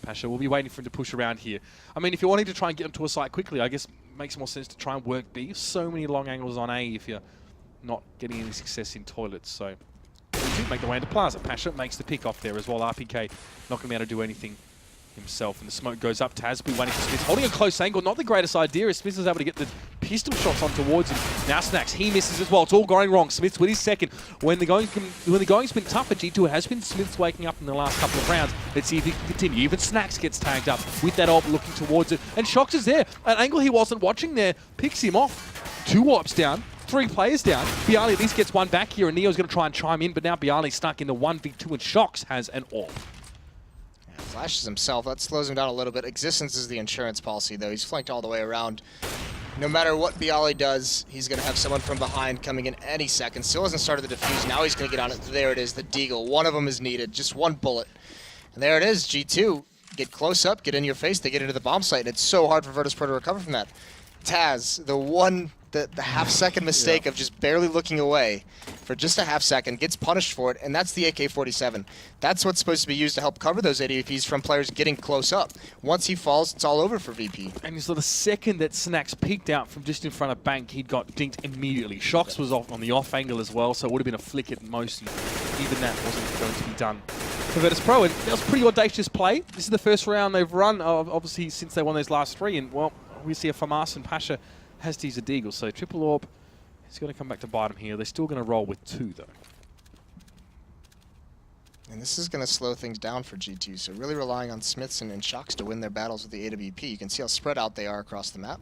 Pasha will be waiting for him to push around here. I mean, if you're wanting to try and get them to a site quickly, I guess it makes more sense to try and work B. So many long angles on A if you're not getting any success in toilets. So, make the way into Plaza. Pasha makes the pick off there as well. RPK not going to be able to do anything himself, and the smoke goes up. Taz will be waiting for Smith, holding a close angle. Not the greatest idea as Smith is able to get the pistol shots on towards him. Now Snacks, he misses as well. It's all going wrong. Smith's with his second. When the going's been tough for G2, it has been Smith's waking up in the last couple of rounds. Let's see if he can continue. Even Snacks gets tagged up with that AWP looking towards it, and Shox is there. An angle he wasn't watching there picks him off. 2 AWPs down. 3 players down. Bialy at least gets one back here, and Neo's going to try and chime in, but now Bialy's stuck in the 1v2, and Shox has an AWP. Flashes himself. That slows him down a little bit. Existence is the insurance policy, though. He's flanked all the way around. No matter what Bialy does, he's going to have someone from behind coming in any second. Still hasn't started the defuse. Now he's going to get on it. There it is, the Deagle. One of them is needed. Just one bullet. And there it is, G2. Get close up, get in your face. They get into the bomb site, and it's so hard for Virtus.Pro to recover from that. Taz, the half-second mistake of just barely looking away for just a half-second, gets punished for it, and that's the AK-47. That's what's supposed to be used to help cover those AWPs from players getting close up. Once he falls, it's all over for VP. And so the second that Snacks peeked out from just in front of Bank, he'd got dinked immediately. Shox was off on the off angle as well, so it would have been a flick at most, and even that wasn't going to be done for Virtus.Pro. And that was a pretty audacious play. This is the first round they've run, obviously, since they won those last 3, and, well, we see a Famas and Pasha has to use a Deagle, so triple AWP is going to come back to bite him here. They're still going to roll with 2, though. And this is going to slow things down for G2, so really relying on Smiths and Shox to win their battles with the AWP. You can see how spread out they are across the map.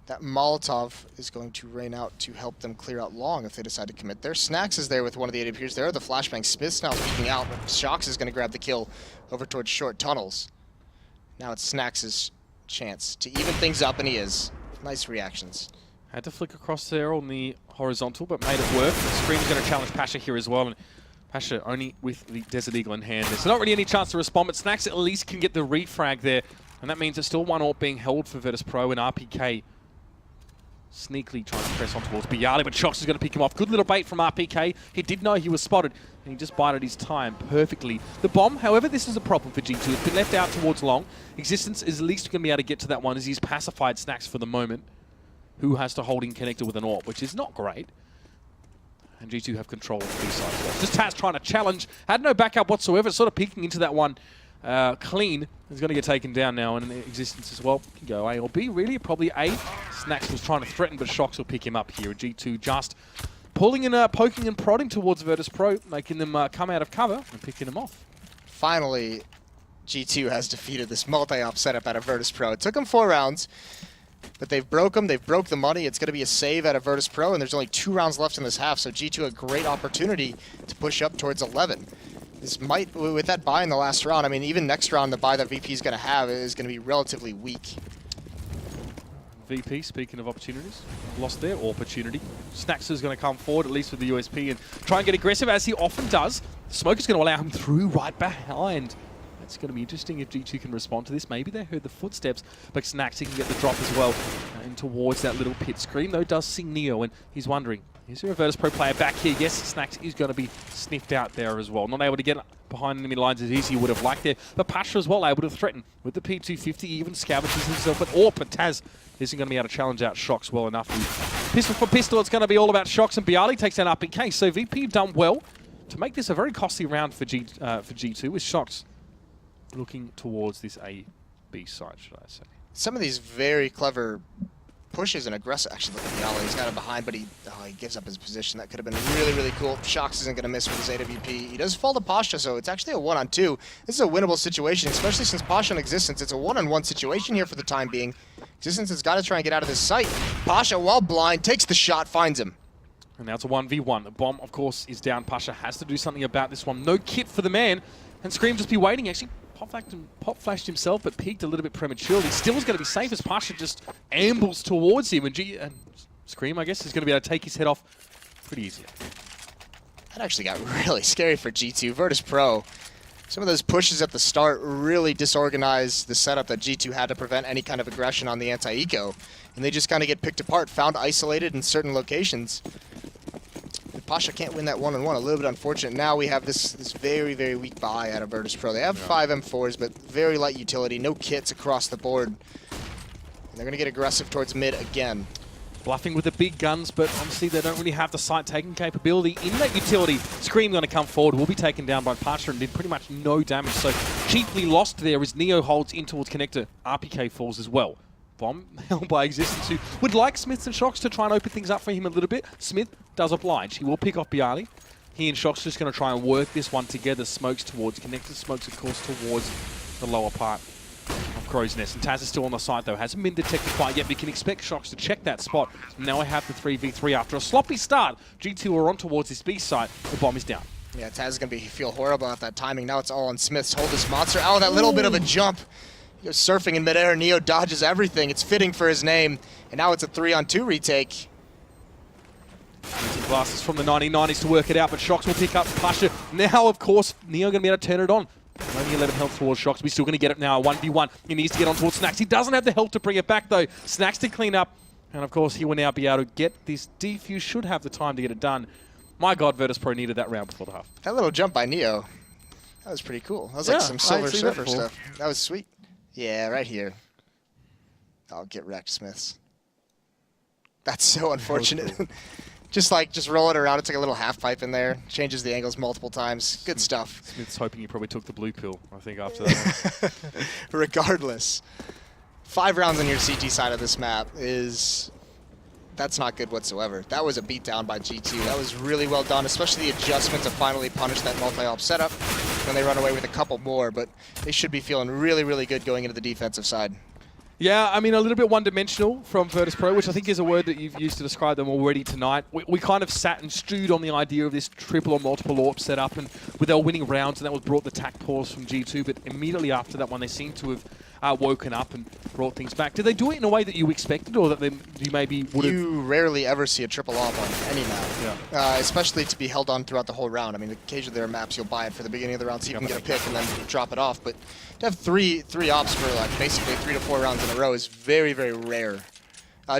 That Molotov is going to rain out to help them clear out long if they decide to commit there. Snacks is there with one of the AWPs. There are the flashbang. Smith's now peeking out, but Shox is going to grab the kill over towards short tunnels. Now it's Snacks' chance to even things up, and he is. Nice reactions. Had to flick across there on the horizontal, but made it work. Scream's going to challenge Pasha here as well. And Pasha only with the Desert Eagle in hand there. So not really any chance to respond, but Snacks at least can get the refrag there. And that means there's still 1 AWP being held for Virtus.Pro, and RPK sneakily trying to press on towards Bialy, but Shox is going to pick him off. Good little bait from RPK. He did know he was spotted, and he just bided his time perfectly. The bomb, however, this is a problem for G2. It's been left out towards long. Existence is at least going to be able to get to that one as he's pacified Snacks for the moment, who has to hold in connector with an AWP, which is not great. And G2 have control of the B side as well. Just Taz trying to challenge. Had no backup whatsoever. Sort of peeking into that one clean. He's going to get taken down now, and Existence as well. Can go A or B, really. Probably A. Snacks was trying to threaten, but Shox will pick him up here. G2 just pulling and poking and prodding towards Virtus.Pro, making them come out of cover and picking them off. Finally, G2 has defeated this multi-op setup out of Virtus.Pro. It took them 4 rounds. But they've broke them. They've broke the money. It's going to be a save out of Virtus.Pro, and there's only 2 rounds left in this half, so G2 a great opportunity to push up towards 11. This might, with that buy in the last round, I mean, even next round, the buy that VP is going to have is going to be relatively weak. VP, speaking of opportunities, lost their opportunity. Snax is going to come forward, at least with the USP, and try and get aggressive, as he often does. Smoke is going to allow him through right behind. It's going to be interesting if G2 can respond to this. Maybe they heard the footsteps, but Snax, he can get the drop as well. And towards that little pit. Scream, though, does see Neo, and he's wondering, is there a Virtus.Pro player back here? Yes, Snax is going to be sniffed out there as well. Not able to get behind enemy lines as easy he would have liked there. But Pasha as well able to threaten with the P250, even scavenges himself. But Taz isn't going to be able to challenge out Shox well enough. Pistol for pistol, it's going to be all about Shox, and Bialy takes that up in case. So VP have done well to make this a very costly round for G2 with Shox looking towards this A-B side, should I say. Some of these very clever pushes and aggressive. Actually, look at Bialy. He's got him behind, but he gives up his position. That could have been really, really cool. Shox isn't going to miss with his AWP. He does fall to Pasha, so it's actually a 1-on-2. This is a winnable situation, especially since Pasha in existence. It's a 1-on-1 situation here for the time being. Existence has got to try and get out of this site. Pasha, while blind, takes the shot, finds him. And now it's a 1v1. The bomb, of course, is down. Pasha has to do something about this one. No kit for the man. And Scream just be waiting, actually. Pop flashed himself, but peaked a little bit prematurely. Still is going to be safe as Pasha just ambles towards him. And Scream, I guess, is going to be able to take his head off pretty easily. That actually got really scary for G2. Virtus.Pro, some of those pushes at the start really disorganized the setup that G2 had to prevent any kind of aggression on the anti-eco. And they just kind of get picked apart, found isolated in certain locations. Pasha can't win that 1-on-1, a little bit unfortunate. Now we have this very, very weak buy out of Virtus.Pro. They have 5 M4s, but very light utility, no kits across the board. And they're going to get aggressive towards mid again. Bluffing with the big guns, but obviously they don't really have the site-taking capability in that utility. Scream going to come forward, will be taken down by Pasha and did pretty much no damage. So cheaply lost there as Neo holds in towards connector. RPK falls as well. Bomb held by Existence, who would like Smiths and Shox to try and open things up for him a little bit. Smith does oblige. He will pick off Bialy. He and Shox just going to try and work this one together. Smokes towards connector. Smokes, of course, towards the lower part of Crow's Nest. And Taz is still on the side, though. Hasn't been detected quite yet. We can expect Shox to check that spot. Now I have the 3v3 after a sloppy start. G2 are on towards this B site. The bomb is down. Yeah, Taz is going to feel horrible at that timing. Now it's all on Smiths. Hold this monster. Oh, that little bit of a jump. He goes surfing in midair. Neo dodges everything. It's fitting for his name. And now it's a 3-on-2 retake. Using glasses from the 1990s to work it out, but Shox will pick up Pasha. Now, of course, Neo going to be able to turn it on. Only 11 health towards Shox. We're still going to get it now. 1v1. He needs to get on towards Snax. He doesn't have the health to bring it back, though. Snax to clean up. And, of course, he will now be able to get this defuse. Should have the time to get it done. My God, Virtus.Pro needed that round before the half. That little jump by Neo, that was pretty cool. That was like some Silver Surfer stuff. That was sweet. Yeah, right here. I'll get wrecked, Smiths. That's so unfortunate. Cool. just roll it around. It's like a little half pipe in there. Changes the angles multiple times. Good stuff. Smith's hoping he probably took the blue pill, I think, after that one. Regardless, 5 rounds on your CT side of this map that's not good whatsoever. That was a beatdown by G2. That was really well done, especially the adjustment to finally punish that multi-op setup when they run away with a couple more, but they should be feeling really, really good going into the defensive side. Yeah, I mean, a little bit one-dimensional from Virtus.Pro, which I think is a word that you've used to describe them already tonight. We kind of sat and stewed on the idea of this triple or multiple AWP setup, and with their winning rounds, and that was brought the tack pause from G2, but immediately after that one, they seem to have woken up and brought things back. Did they do it in a way that you expected, or that you maybe would have? You rarely ever see a triple AWP on any map, especially to be held on throughout the whole round. I mean, occasionally there are maps you'll buy it for the beginning of the round so you can get a pick and then drop it off, but to have three ops for like basically 3 to 4 rounds in a row is very, very rare.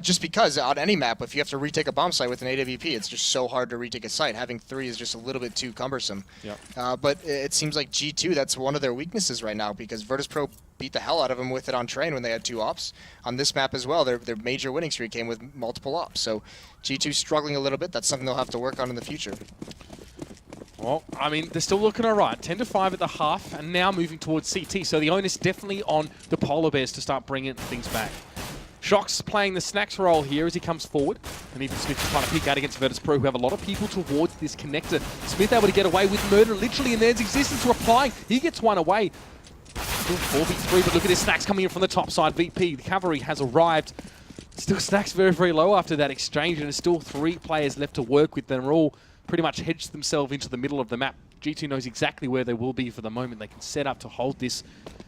Just because on any map, if you have to retake a bomb site with an AWP, it's just so hard to retake a site. Having 3 is just a little bit too cumbersome. Yep. But it seems like G2, that's one of their weaknesses right now, because Virtus.Pro beat the hell out of them with it on train when they had 2 ops. On this map as well, their major winning streak came with multiple ops. So G2 struggling a little bit. That's something they'll have to work on in the future. Well, I mean, they're still looking all right. 10-5 at the half, and now moving towards CT. So the onus definitely on the Polar Bears to start bringing things back. Shox playing the Snax role here as he comes forward. And even Smith is trying to pick out against Virtus.Pro, who have a lot of people towards this connector. Smith able to get away with murder, literally, and there's Existence replying. He gets one away. Still 4v3, but look at this Snax coming in from the top side. VP, the cavalry has arrived. Still Snacks very, very low after that exchange, and there's still 3 players left to work with. They're all pretty much hedged themselves into the middle of the map. G2 knows exactly where they will be for the moment. They can set up to hold this.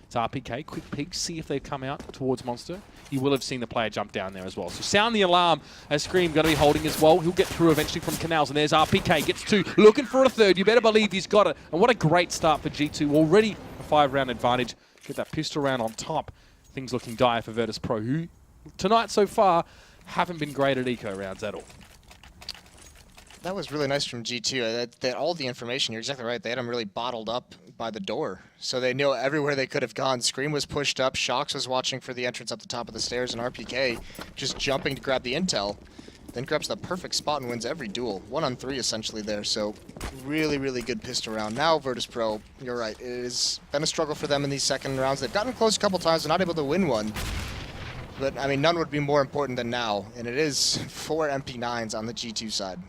It's RPK. Quick peek, see if they come out towards Monster. You will have seen the player jump down there as well. So sound the alarm as Scream going to be holding as well. He'll get through eventually from Canals, and there's RPK. Gets 2, looking for a 3rd. You better believe he's got it. And what a great start for G2. Already a 5-round advantage. Get that pistol round on top. Things looking dire for Virtus.Pro, who tonight so far haven't been great at eco rounds at all. That was really nice from G2. That all the information, you're exactly right. They had them really bottled up by the door. So they know everywhere they could have gone. Scream was pushed up. Shox was watching for the entrance up the top of the stairs. And RPK just jumping to grab the intel. Then grabs the perfect spot and wins every duel. 1-on-3 essentially there. So really, really good pistol round. Now Virtus.Pro, you're right. It has been a struggle for them in these second rounds. They've gotten close a couple times and not able to win one. But, I mean, none would be more important than now. And it is 4 MP9s on the G2 side.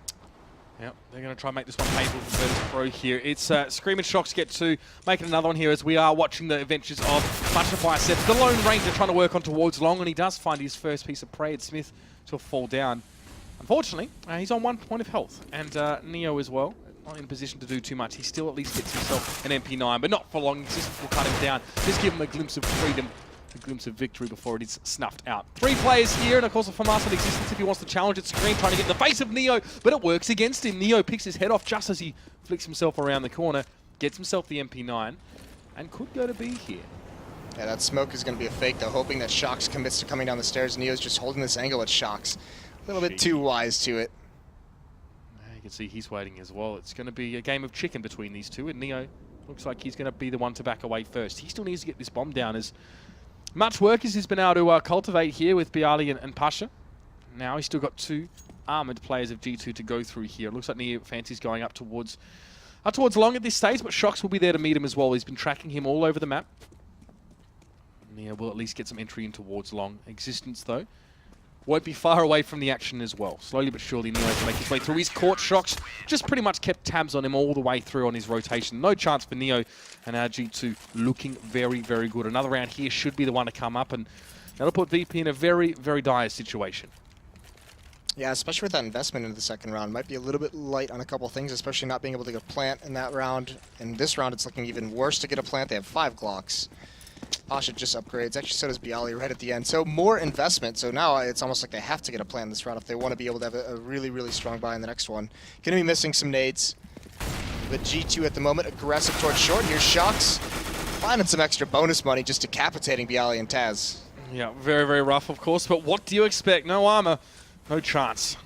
Yep, they're going to try and make this one painful for Virtus.Pro here. It's Scream and Shox get to making another one here as we are watching the adventures of Butterfly Set. The Lone Ranger trying to work on towards Long, and he does find his first piece of prey. It's Smith to fall down. Unfortunately, he's on 1 point of health, and Neo as well. Not in a position to do too much. He still at least gets himself an MP9, but not for long. Existence will cut him down. Just give him a glimpse of freedom, a glimpse of victory before it is snuffed out. 3 players here, and of course a FAMAS on Existence if he wants to challenge it. Scream trying to get in the face of Neo, but it works against him. Neo picks his head off just as he flicks himself around the corner, gets himself the MP9, and could go to B here. Yeah, that smoke is going to be a fake, though, hoping that Shox commits to coming down the stairs. Neo's just holding this angle at Shox. A little bit too wise to it. You can see he's waiting as well. It's going to be a game of chicken between these two, and Neo looks like he's going to be the one to back away first. He still needs to get this bomb down, as much work as he's been able to cultivate here with Bialy and Pasha. Now he's still got 2 armoured players of G2 to go through here. It looks like Neo fancies going up towards Long at this stage, but Shox will be there to meet him as well. He's been tracking him all over the map. Neo will at least get some entry in towards Long. Existence, though, won't be far away from the action as well. Slowly but surely, Neo can make his way through. He's caught Shox, just pretty much kept tabs on him all the way through on his rotation. No chance for Neo, and our G2 looking very, very good. Another round here should be the one to come up, and that'll put VP in a very, very dire situation. Yeah, especially with that investment into the second round. Might be a little bit light on a couple things, especially not being able to get a plant in that round. In this round, it's looking even worse to get a plant. They have 5 Glocks. Pasha just upgrades. Actually, so does Bialy right at the end. So more investment. So now it's almost like they have to get a plan in this round if they want to be able to have a really, really strong buy in the next one. Going to be missing some nades. But G2 at the moment, aggressive towards short. Here's Shox, finding some extra bonus money, just decapitating Bialy and Taz. Yeah, very, very rough, of course. But what do you expect? No armor, no chance.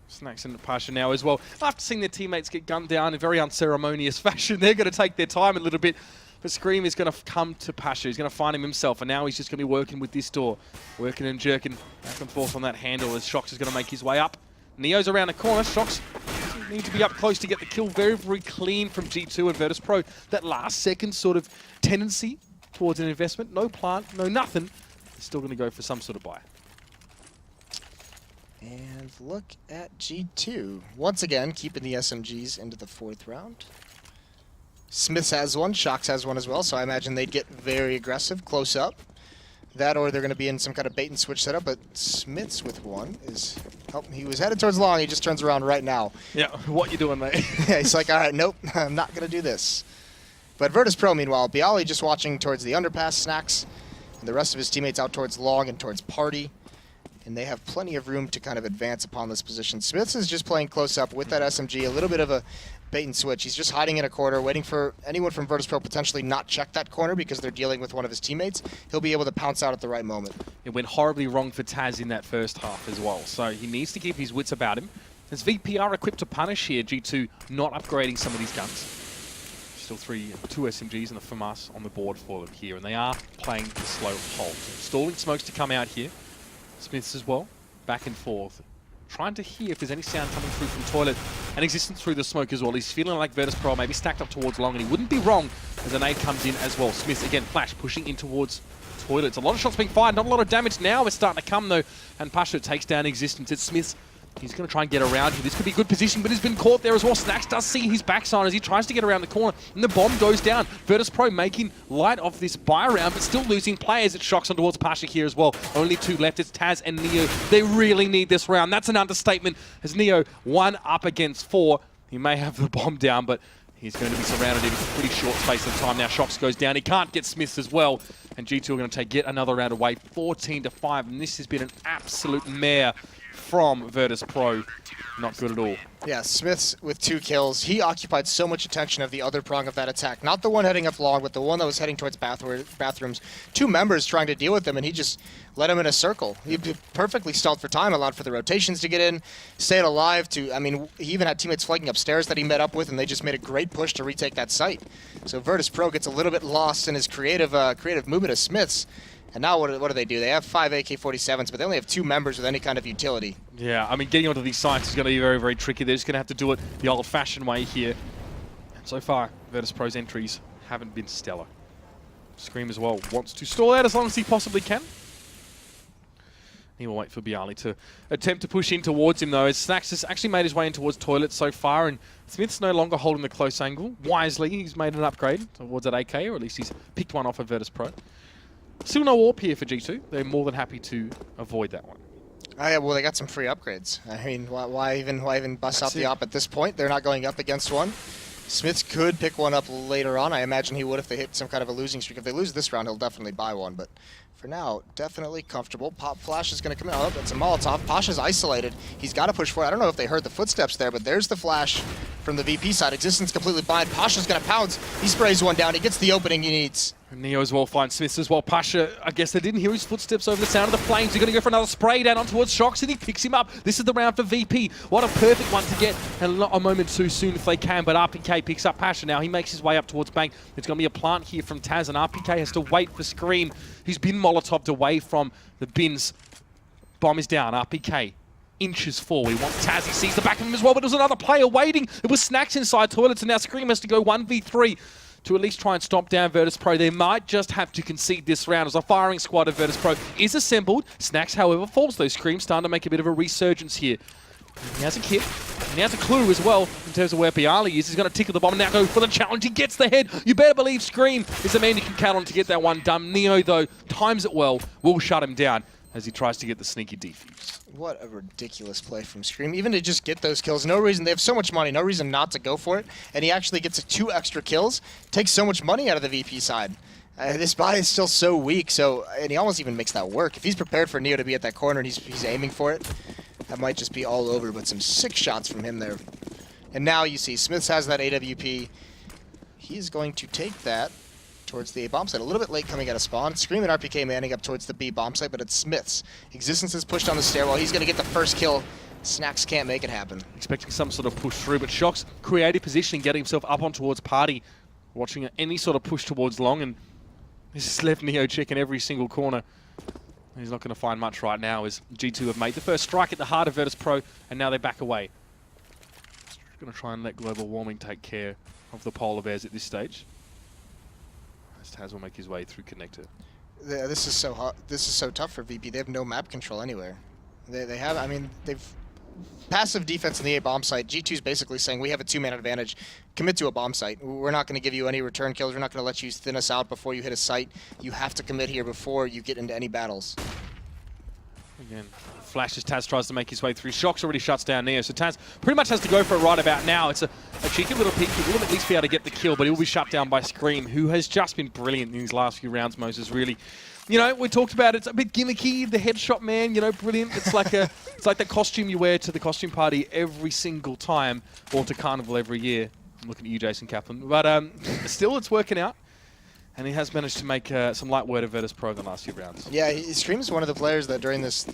Snacks into Pasha now as well. After seeing their teammates get gunned down in very unceremonious fashion, they're going to take their time a little bit. But Scream is going to come to Pasha. He's going to find him himself, and now he's just going to be working with this door. Working and jerking back and forth on that handle as Shox is going to make his way up. Neo's around the corner. Shox need to be up close to get the kill. Very, very clean from G2 and Virtus.Pro. That last second sort of tendency towards an investment. No plant, no nothing. He's still going to go for some sort of buy. And look at G2. Once again, keeping the SMGs into the 4th round. Smith has one, Shox has one as well, so I imagine they'd get very aggressive, close up. That or they're going to be in some kind of bait and switch setup, but Smith's with one is... Oh, he was headed towards Long, he just turns around right now. Yeah, what you doing, mate? Yeah, he's like, all right, nope, I'm not going to do this. But Virtus.Pro, meanwhile, Bialy just watching towards the underpass, Snacks, and the rest of his teammates out towards Long and towards Party. And they have plenty of room to kind of advance upon this position. Smiths is just playing close up with that SMG, a little bit of a bait and switch. He's just hiding in a corner, waiting for anyone from Virtus.Pro potentially not check that corner because they're dealing with one of his teammates. He'll be able to pounce out at the right moment. It went horribly wrong for Taz in that first half as well, so he needs to keep his wits about him. As VP are equipped to punish here, G2 not upgrading some of these guns. Still 2 SMGs and the FAMAS on the board for them here, and they are playing the slow hold. Stalling smokes to come out here. Smiths as well, back and forth. Trying to hear if there's any sound coming through from Toilet, and Existence through the smoke as well. He's feeling like Virtus.Pro maybe stacked up towards Long, and he wouldn't be wrong as a nade comes in as well. Smith again, Flash pushing in towards Toilet. It's a lot of shots being fired, not a lot of damage now. It's starting to come though, and Pasha takes down Existence. It's Smith He's going to try and get around here. This could be a good position, but he's been caught there as well. Snacks does see his backside as he tries to get around the corner, and the bomb goes down. Virtus.Pro making light of this buy round, but still losing players. It shocks on towards Pasha here as well. Only 2 left. It's Taz and Neo. They really need this round. That's an understatement, as Neo 1 up against 4. He may have the bomb down, but he's going to be surrounded in a pretty short space of time now. Shocks goes down. He can't get Smiths as well. And G2 are going to take yet another round away, 14-5. And this has been an absolute mare from Virtus.Pro. Not good at all. Yeah, Smiths with 2 kills. He occupied so much attention of the other prong of that attack. Not the one heading up long, but the one that was heading towards bathrooms. 2 members trying to deal with them, and he just led him in a circle. He perfectly stalled for time, allowed for the rotations to get in, stayed alive to, I mean, he even had teammates flanking upstairs that he met up with, and they just made a great push to retake that site. So Virtus.Pro gets a little bit lost in his creative movement of Smiths. And now what do they do? They have 5 AK-47s, but they only have 2 members with any kind of utility. Yeah, I mean, getting onto these sites is going to be very, very tricky. They're just going to have to do it the old-fashioned way here. And so far, Virtus.Pro's entries haven't been stellar. Scream as well wants to stall out as long as he possibly can. He will wait for Bialy to attempt to push in towards him, though, as Snacks has actually made his way in towards Toilet so far, and Smith's no longer holding the close angle. Wisely, he's made an upgrade towards that AK, or at least he's picked one off of Virtus.Pro. Still no AWP here for G2. They're more than happy to avoid that one. Oh yeah, well, they got some free upgrades. I mean, why even bust out the AWP at this point? They're not going up against one. Smiths could pick one up later on. I imagine he would if they hit some kind of a losing streak. If they lose this round, he'll definitely buy one. But for now, definitely comfortable. Pop Flash is going to come in. Oh, it's a Molotov. Pasha's isolated. He's got to push forward. I don't know if they heard the footsteps there, but there's the flash from the VP side. Existence completely blind. Pasha's going to pounce. He sprays one down. He gets the opening he needs. Neo as well finds Smiths as well. Pasha, I guess they didn't hear his footsteps over the sound of the flames. They're going to go for another spray down on towards Shocks, and he picks him up. This is the round for VP. What a perfect one to get, and not a moment too soon if they can, but RPK picks up Pasha now. He makes his way up towards Bank. There's going to be a plant here from Taz, and RPK has to wait for Scream, who's been Molotoved away from the bins. Bomb is down. RPK inches forward. He wants Taz. He sees the back of him as well, but there's another player waiting. It was Snacks inside Toilets, and now Scream has to go 1v3. To at least try and stomp down Virtus.Pro. They might just have to concede this round as a firing squad of Virtus.Pro is assembled. Snacks, however, falls. Those Screams starting to make a bit of a resurgence here. He has a kit, and he has a clue as well in terms of where Bialy is. He's going to tickle the bomb and now go for the challenge. He gets the head. You better believe Scream is the man you can count on to get that one done. Neo, though, times it well, will shut him down as he tries to get the sneaky defuse. What a ridiculous play from Scream. Even to just get those kills, no reason. They have so much money, no reason not to go for it. And he actually gets 2 extra kills, takes so much money out of the VP side. This buy is still so weak, and he almost even makes that work. If he's prepared for Neo to be at that corner and he's aiming for it, that might just be all over, but some sick shots from him there. And now you see Smiths has that AWP. He's going to take that towards the A bomb site. A little bit late coming out of spawn. Scream and RPK manning up towards the B bomb site, but it's Smiths. Existence is pushed on the stairwell. He's going to get the first kill. Snacks can't make it happen. Expecting some sort of push through, but Shocks creative positioning, getting himself up on towards Party, watching any sort of push towards long, and this has left Neo checking every single corner. He's not going to find much right now as G2 have made the first strike at the heart of Virtus.Pro, and now they back away. Going to try and let global warming take care of the polar bears at this stage. Taz will make his way through connector. Yeah, this is so hot. This is so tough for VP. They have no map control anywhere. They have. I mean, they've passive defense in the A bomb site. G2's basically saying we have a 2-man advantage. Commit to a bomb site. We're not going to give you any return kills. We're not going to let you thin us out before you hit a site. You have to commit here before you get into any battles. Again, Flash as Taz tries to make his way through. Shocks already shuts down Neo, so Taz pretty much has to go for it right about now. It's a cheeky little peek. He will at least be able to get the kill, but he will be shut down by Scream, who has just been brilliant in these last few rounds. Moses, really, you know, we talked about it. It's a bit gimmicky, the headshot man, you know, brilliant. It's like it's like the costume you wear to the costume party every single time, or to Carnival every year. I'm looking at you, Jason Kaplan, but still, it's working out. And he has managed to make some light work of Virtus.Pro in the last few rounds. Yeah, Scream is one of the players that during this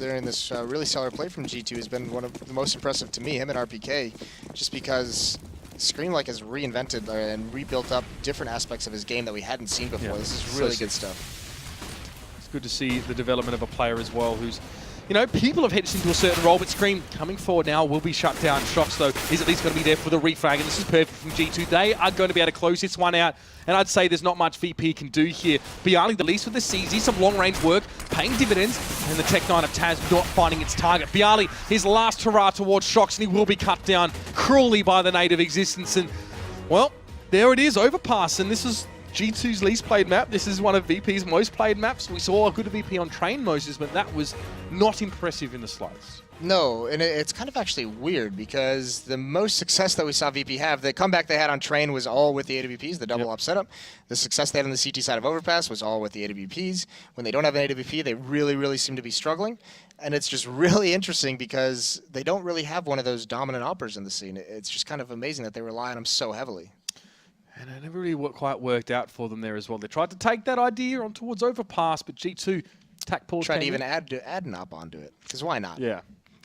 really stellar play from G2 has been one of the most impressive to me, him and RPK, just because Scream has reinvented and rebuilt up different aspects of his game that we hadn't seen before. Yeah, this is really good stuff. It's good to see the development of a player as well who's you know, people have headed into a certain role, but Scream coming forward now will be shut down. Shox, though, is at least going to be there for the refrag, and this is perfect from G2. They are going to be able to close this one out, and I'd say there's not much VP can do here. Bialy, the least with the CZ, some long-range work, paying dividends, and the Tech-9 of Taz not finding its target. Bialy, his last hurrah towards Shox, and he will be cut down cruelly by the native existence, and, well, there it is, Overpass, and this is G2's least played map. This is one of VP's most played maps. We saw a good VP on Train Moses, but that was not impressive in the slides. No, and it's kind of actually weird because the most success that we saw VP have, the comeback they had on Train was all with the AWPs, the double up setup. The success they had on the CT side of Overpass was all with the AWPs. When they don't have an AWP, they really, really seem to be struggling. And it's just really interesting because they don't really have one of those dominant operas in the scene. It's just kind of amazing that they rely on them so heavily. And it never really quite worked out for them there as well. They tried to take that idea on towards Overpass, but G2 attack pause. Tried to even add an op onto it, because why not? Yeah,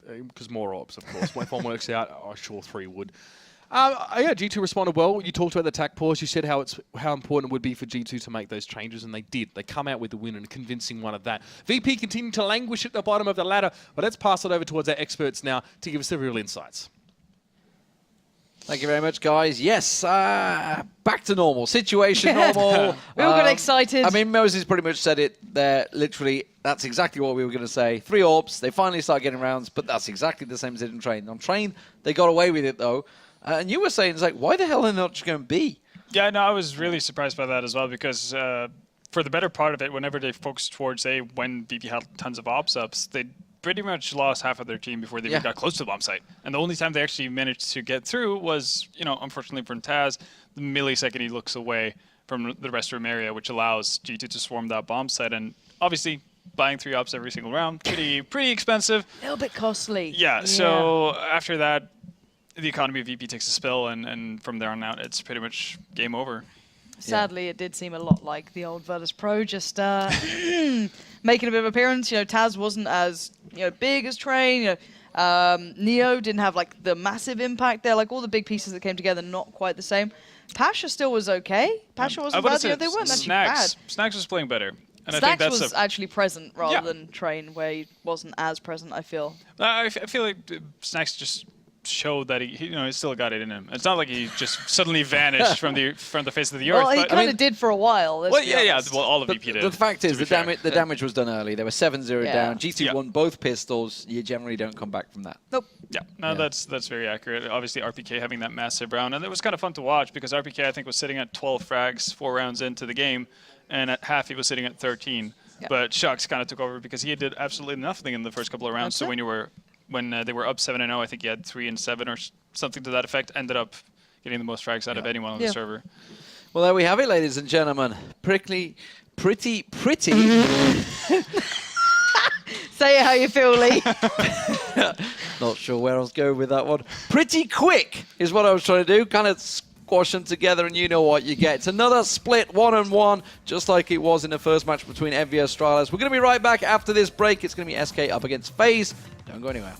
because more ops, of course. When one works out, I'm sure 3 would. Yeah, G2 responded well. You talked about the attack pause. You said how important it would be for G2 to make those changes, and they did. They come out with the win and a convincing one of that. VP continued to languish at the bottom of the ladder, but let's pass it over towards our experts now to give us the real insights. Thank you very much, guys. Yes, back to normal. Situation normal. We all got excited. I mean, Moses pretty much said it there. Literally, that's exactly what we were going to say. 3 AWPs. They finally start getting rounds, but that's exactly the same as it in Train. On Train, they got away with it, though. And you were saying, it's like, why the hell are they not just going B? Yeah, no, I was really surprised by that as well because for the better part of it, whenever they focused towards A, when VP had tons of ops ups, they pretty much lost half of their team before they even got close to the bomb site. And the only time they actually managed to get through was, you know, unfortunately for Taz, the millisecond he looks away from the restroom area, which allows G2 to swarm that bomb site. And obviously, buying 3 ops every single round, pretty expensive. A little bit costly. Yeah, so after that, the economy of VP takes a spill, and from there on out, it's pretty much game over. Sadly, it did seem a lot like the old Virtus.Pro, just making a bit of appearance. You know, Taz wasn't as big as Train. You know, Neo didn't have like the massive impact there. Like all the big pieces that came together, not quite the same. Pasha still was okay. Pasha wasn't bad. They weren't actually bad. Snacks was playing better. And Snacks I think that's was actually present rather than Train, where he wasn't as present, I feel. I feel like Snacks just showed that he still got it in him. It's not like he just suddenly vanished from the face of the earth. Well, he kind of did for a while. Well, yeah. Well, all of VP did. The fact is, the damage was done early. They were 7-0 down. G2 won both pistols. You generally don't come back from that. Nope. Yeah, no, that's very accurate. Obviously, RPK having that massive round, and it was kind of fun to watch because RPK I think was sitting at 12 frags 4 rounds into the game, and at half he was sitting at 13. Yep. But Shox kind of took over because he did absolutely nothing in the first couple of rounds. So when they were up 7-0, I think he had 3 and 7 or something to that effect. Ended up getting the most frags out of anyone on the server. Well, there we have it, ladies and gentlemen. Pretty. Say it how you feel, Lee. Not sure where I was going with that one. Pretty quick is what I was trying to do. Kind of squash them together, and you know what you get. It's another split 1-on-1, just like it was in the first match between Envy and Astralis. We're going to be right back after this break. It's going to be SK up against FaZe. Don't go anywhere.